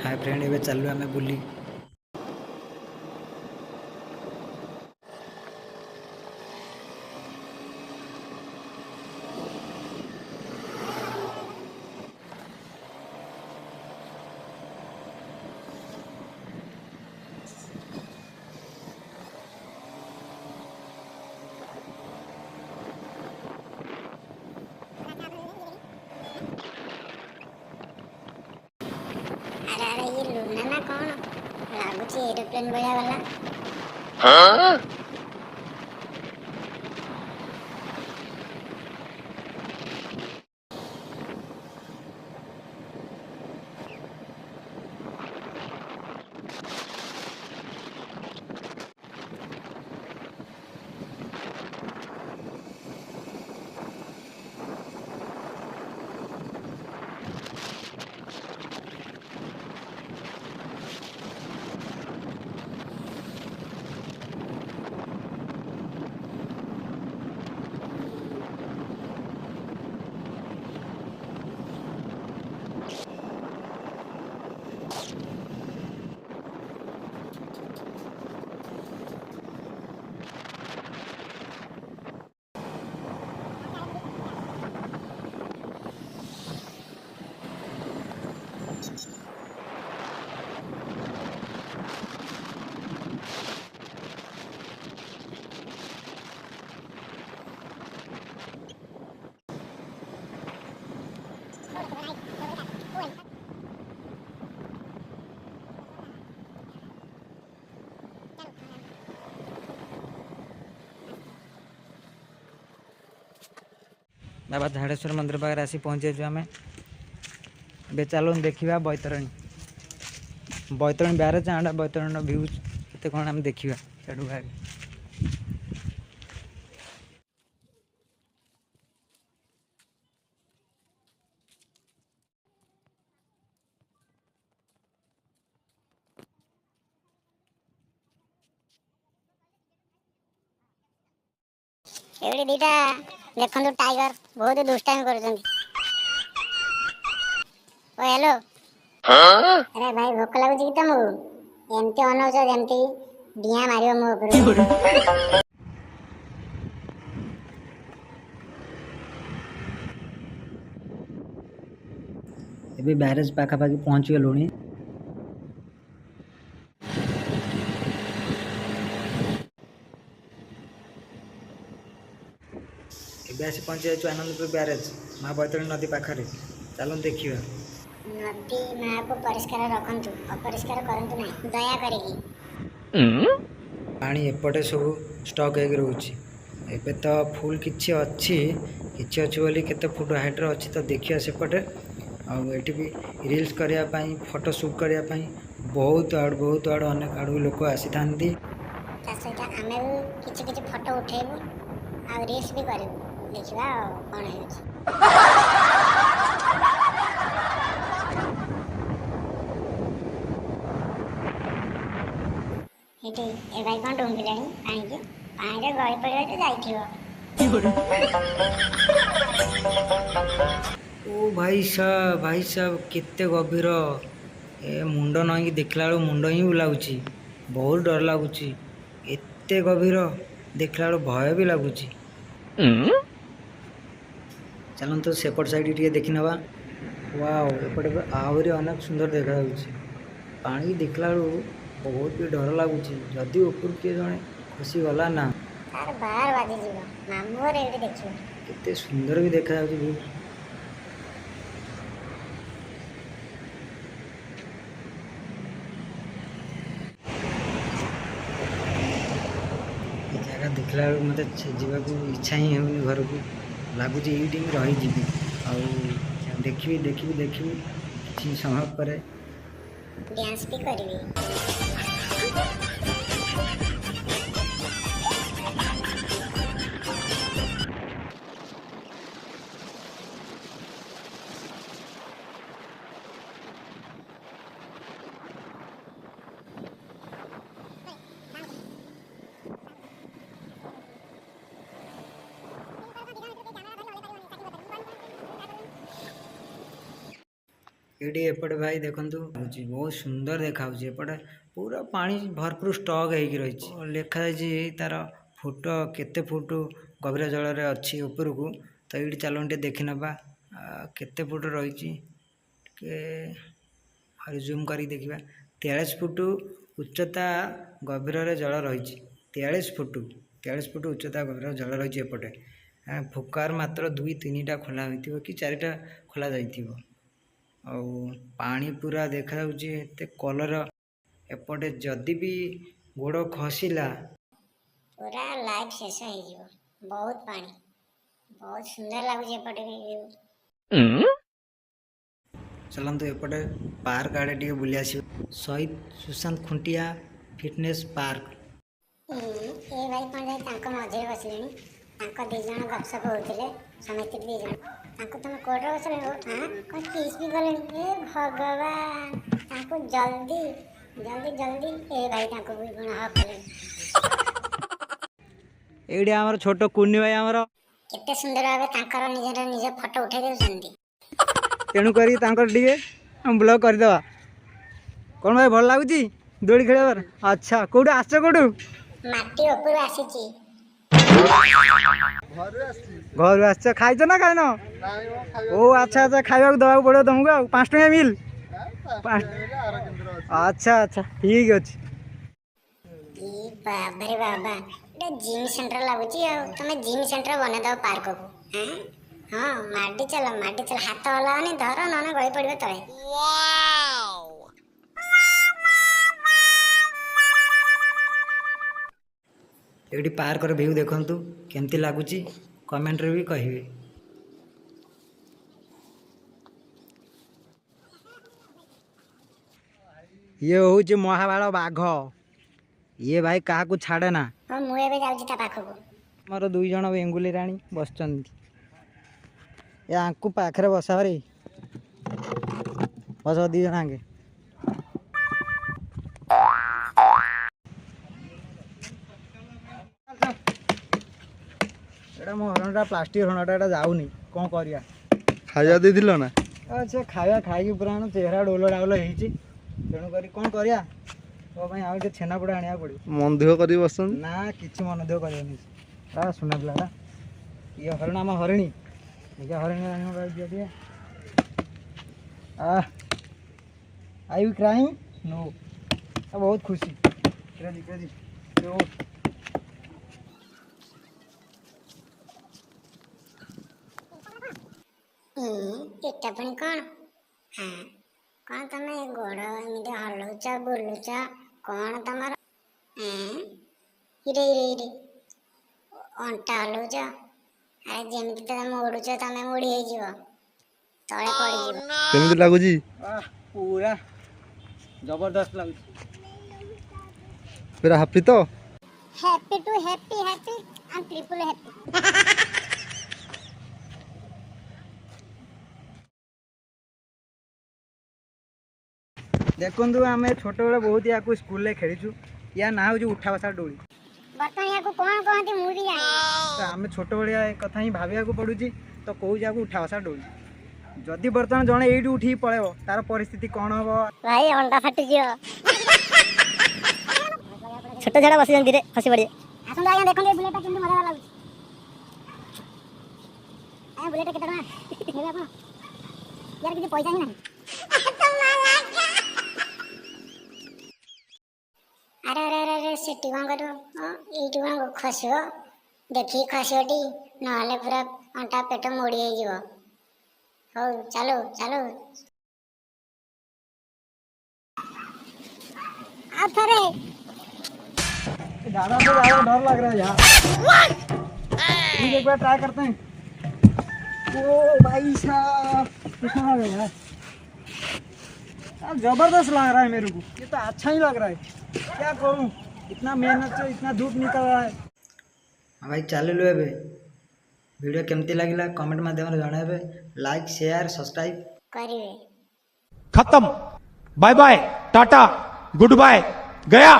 Hi friend एवं चलू आम बुली। अरे अरे ये लूना ना कौन लगुच एरोप्लेन भया वाला। हाँ? बाबा झाड़ेश्वर मंदिर पाखे आसी पहुँची आम। ए चलो देखा बैतरणी बैतरणी ब्यारेज आंडा बैतरणी भ्यू के कौन आम देखा चढ़ू बाहर। एवढे दीटा देखो टाइगर बहुत दुष्टामी कर। हेलो अरे भाई भोक लगुच कि तुमको एमती अनौच जमती डिया मार मो ऊपर। ए ब्यारेज पाखापाखि पहुँची गलु। ଏବେ ଆସି ପହଞ୍ଚି ଯାଇଛୁ ଆନନ୍ଦପୁର ବ୍ୟାରେଜ ମା ବୈତରଣୀ ନଦୀ ପାଖରେ। ଚାଲନ୍ତୁ ଦେଖିବା। नदी माँ को परिष्कार रखंतु अपरिष्कार करंतु नहीं दया करेगी। पानी एपटे सब स्टक हो रोचे। ଏବେ ତ ଫୁଲ୍ କିଛି ଅଛି ବୋଲି କେତେ ଫୁଟ ହାଇଟ୍ର ଅଛି ତ ଦେଖିବା ସେପଟେ। ଆଉ ଏଠି ବି ରିଲ୍ସ କରିବା ପାଇଁ ଫଟୋ ସୁଟ୍ କରିବା ପାଇଁ ବହୁତ ଆଡ଼ୁ ଅନେକ ଆଡ଼ୁ ଲୋକ ଆସିଥାନ୍ତି। ତା ସହିତ ଆମେ ବି କିଛି କିଛି ଫଟୋ ଉଠେଇବୁ ଆଉ ରିଲ୍ସ ବି କରିବୁ ଦେଖିବା ଆଉ କ'ଣ ହେଉଛି। ଏଠି ଏ ଭାଇ କ'ଣ ଡୁଙ୍ଗିଲାଣି ପାଣିରେ ଗଳି ପଡ଼ିବ ତ ଯାଇଥିବ। ଓ ଭାଇ ସାହେବ କେତେ ଗଭୀର। ଏ ମୁଣ୍ଡ ନଇକି ଦେଖିଲା ବେଳକୁ ମୁଣ୍ଡ ହିଁ ବୁଲାଉଛି। ବହୁତ ଡର ଲାଗୁଛି। ଏତେ ଗଭୀର ଦେଖିଲା ବେଳକୁ ଭୟ ବି ଲାଗୁଛି। ଚାଲନ୍ତୁ ସେପଟ ସାଇଡ୍ ଟିକେ ଦେଖି ନେବା। ୱାଓ ଏପଟେ ଆହୁରି ଅନେକ ସୁନ୍ଦର ଦେଖାଯାଉଛି। ପାଣି ଦେଖିଲା ବେଳକୁ ବହୁତ ବି ଡର ଲାଗୁଛି। ଯଦି ଉପରୁ କିଏ ଜଣେ ଖସିଗଲା ନା ତାର ବାହାର ବାଜିଯିବ। ମାମୁଁ ଘର ଏଇଠି ଦେଖିବ କେତେ ସୁନ୍ଦର ବି ଦେଖାଯାଉଛି ଭିଉ। ଜାଗା ଦେଖିଲା ବେଳକୁ ମୋତେ ଯିବାକୁ ଇଚ୍ଛା ହିଁ ହେଉନି ଘରକୁ। ଲାଗୁଛି ଏଇଠି ହିଁ ରହିଯିବି ଆଉ ଦେଖିବି କିଛି ସମୟ ପରେ ଡ୍ୟାନ୍ସ ବି କରିବି। ଏଇଠି ଏପଟେ ଭାଇ ଦେଖନ୍ତୁ ହଉଛି ବହୁତ ସୁନ୍ଦର ଦେଖାଯାଉଛି। ଏପଟେ ପୁରା ପାଣି ଭରପୁର ଷ୍ଟକ୍ ହେଇକି ରହିଛି। ଲେଖାଯାଇଛି ତାର ଫୁଟ କେତେ ଫୁଟ ଗଭୀର ଜଳରେ ଅଛି ଉପରକୁ। ତ ଏଇଠି ଚାଲନ୍ତୁ ଟିକେ ଦେଖି ନେବା କେତେ ଫୁଟ ରହିଛି। ଟିକେ ଜୁମ୍ କରିକି ଦେଖିବା। 43 ଫୁଟ ଉଚ୍ଚତା ଗଭୀରରେ ଜଳ ରହିଛି। 43 ଫୁଟ ଉଚ୍ଚତା ଗଭୀର ଜଳ ରହିଛି ଏପଟେ। ଫୁକାର ମାତ୍ର 2-3ଟା ଖୋଲା ହୋଇଥିବ କି 4ଟା ଖୋଲା ଯାଇଥିବ। ଆଉ ପାଣି ପୁରା ଦେଖାଯାଉଛି ଏତେ କଲର। ଏପଟେ ଯଦି ବି ଗୋଡ଼ ଖସିଲା ପୁରା ଲାଇଫ୍ ଶେଷ ହେଇଯିବ। ବହୁତ ପାଣି, ବହୁତ ସୁନ୍ଦର ଲାଗୁଛି ଏପଟେ ବି view। ଚାଲନ୍ତୁ ଏପଟେ ପାର୍କ ଆଡ଼େ ଟିକେ ବୁଲି ଆସିବା। ଶହୀଦ ସୁଶାନ୍ତ ଖୁଣ୍ଟିଆ ଫିଟନେସ୍ ପାର୍କ। ଏ ଭାଇ କ'ଣ ଯାଇ ତାଙ୍କ ମଝିରେ ବସିଲେଣି। ତାଙ୍କ 2 ଜଣ ଗପସପ ହେଉଥିଲେ, ସ୍ୱାମୀ ସ୍ତ୍ରୀ 2 ଜଣ। ତାଙ୍କୁ ତମେ କୋର୍ଟରେ ବସିଲେଣି। କ'ଣ କିସ୍ ବି କଲେଣି। ଏ ଭଗବାନ, ତାଙ୍କୁ ଜଲ୍ଦି ଏ ଭାଇ ତାଙ୍କୁ ବି ଗୁଣ କଲେଣି। ଏଇଠି ଆମର ଛୋଟ କୁନି ଭାଇ ଆମର କେତେ ସୁନ୍ଦର ଭାବେ ତାଙ୍କର ନିଜ ଫଟୋ ଉଠାଇ ଦେଉଛନ୍ତି। ତେଣୁ କରି ତାଙ୍କର ଟିକେ ବ୍ଲଗ୍ କରିଦେବା। କ'ଣ ଭାଇ ଭଲ ଲାଗୁଛି ଦୋଳି ଖେଳିବାର? ଆଚ୍ଛା, କେଉଁଠୁ ଆସିଛ? କେଉଁଠୁ? ମାଟି ଉପରୁ ଆସିଛି। ଘରୁ ଆସିଛ। ଖାଇଛ ନା ଖାଇନ? ଓ ଆଚ୍ଛା ଆଚ୍ଛା, ଖାଇବାକୁ ଦେବାକୁ ପଡ଼ିବ ତୁମକୁ ଆଉ। 5 ଟଙ୍କା ମିଲ୍। ଆଚ୍ଛା ଆଚ୍ଛା, ଠିକ୍ ଅଛି। ବାବାରେ ବାବା, ଏଇଟା ଜିମ୍ ସେଣ୍ଟର ଲାଗୁଛି ଆଉ। ତମେ ଜିମ୍ ସେଣ୍ଟର ବନେଇଦବ ପାର୍କକୁ। ହଁ, ମାଡି ଚାଲ। ହାତ ହଲାଅନି, ଧର, ନହେଲେ ଗଳି ପଡ଼ିବ ତଳେ। ଏଇଠି ପାର୍କର ଭିଉ ଦେଖନ୍ତୁ କେମିତି ଲାଗୁଛି, କମେଣ୍ଟରେ ବି କହିବେ। ଇଏ ହେଉଛି ମହାବାଳ ବାଘ। ଇଏ ଭାଇ କାହାକୁ ଛାଡ଼େ ନା। ହଁ, ମୁଁ ଏବେ ଯାଉଛି ତା ପାଖକୁ। ଆମର 2 ଜଣ ବେଙ୍ଗୁଲି ରାଣୀ ବସିଛନ୍ତି। ଏ ଆଙ୍କୁ ପାଖରେ ବସାରେ ବସ 2 ଜଣ ଆଗେ। ଏଇଟା ମୋ ହରଣଟା ପ୍ଲାଷ୍ଟିକ ହରଣଟା, ଏଇଟା ଯାଉନି, କ'ଣ କରିବା? ଖାଇବା ଦେଇଥିଲ ନା? ସେ ଖାଇବା ଖାଇକି ପୁରା ଚେହେରା ଡୋଲ ଡାଉଲ ହେଇଛି। ତେଣୁକରି କ'ଣ କରିବା? ତୋ ପାଇଁ ଆଉ ଟିକେ ଛେନାପୋଡ଼ ଆଣିବାକୁ ପଡ଼ିବ। ମନ ଦୁଃଖ କରିକି ବସନ୍ତି ନା, କିଛି ମନ ଦୁଃଖ କରିବନି। ଶୁଣା ପିଲାଟା ଇଏ ହରିଣ, ଆମ ହରିଣୀ। ଦେଖିଆ ହରିଣୀ ଆଣିବ ଟିକେ। I U crying? नो। ବହୁତ ଖୁସି। ଏଟା ପୁଣି କ'ଣ? କ'ଣ ତମେ ଗୋଡ଼ ଏମିତି ହଲଉଛ, ବୁଲୁଛ? କ'ଣ ତମର? ଇରେ ଅଣ୍ଟା ହଲଉଛ? ଆରେ ଯେମିତି ତମେ ଉଡୁଛ, ତମେ ମୁଡ଼ି ହେଇଯିବ, ତଳେ ପଡ଼ିଯିବ। କେମିତି ଲାଗୁଛି? ପୁରା ଜବରଦସ୍ତ ଲାଗୁଛି। ପୁରା ହାପି ତ? Happy to happy and triple happy. ଦେଖନ୍ତୁ, ଆମେ ଛୋଟବେଳେ ବହୁତ ୟାକୁ ସ୍କୁଲରେ ଖେଳିଛୁ। ୟା ନାଁ ହେଉଛି ଉଠା ବସା ଡୋଳି। ବର୍ତ୍ତମାନ ୟାକୁ କ'ଣ କହନ୍ତି ମୁଁ ବି ଜାଣିନି। ତ ଆମେ ଛୋଟବେଳିଆ ଏ କଥା ହିଁ ଭାବିବାକୁ ପଡ଼ୁଛି। ତ କହୁଛି ୟାକୁ ଉଠା ବସା ଡୋଳି। ଯଦି ବର୍ତ୍ତମାନ ଜଣେ ଏଇଠି ଉଠିକି ପଳେଇବ, ତାର ପରିସ୍ଥିତି କ'ଣ ହେବ? ଭାଇ ଅଣ୍ଡା ଫାଟିଯିବ। ଛୋଟ ଝିଅଟା ବସିଛନ୍ତି ରେ, ଖସି ପଡ଼ିବେ। ଆସନ୍ତୁ ଆଜ୍ଞା, ଦେଖନ୍ତୁ ଏ ବୁଲେଟଟା କେମିତି ମଜା ଲାଗୁଛି। ଆଜ୍ଞା, ବୁଲେଟ କେତେ ଟଙ୍କା ନେବେ ଆପଣ? ୟାର କିଛି ପଇସା ହିଁ ନାହିଁ। ଆରେ ସେଠି କ'ଣ କରିବ? ଏଇଠି କ'ଣ ଖସିବ? ଦେଖିକି ଖସିବଟି, ନହେଲେ ପୁରା ଅଣ୍ଟା ପେଟ ମୋଡ଼ି ହେଇଯିବ। ହଉ, ଚାଲୁ। ଆଉ ଥରେ। ज़्यादा तो ज़्यादा डर लग रहा है यार। ठीक, एक बार ट्राई करते हैं। ओ भाई साहब, कितना लग रहा है यार, जबरदस्त लग रहा है मेरे को। ये तो अच्छा ही लग रहा है। क्या करूं, इतना मेहनत से इतना धूप निकल रहा है। हाँ भाई, चलू ए वीडियो केमती लगिला कमेंट माध्यम जणाइबे। लाइक, शेयर, सब्सक्राइब करिवे। खत्म। Bye bye, tata, goodbye, गया।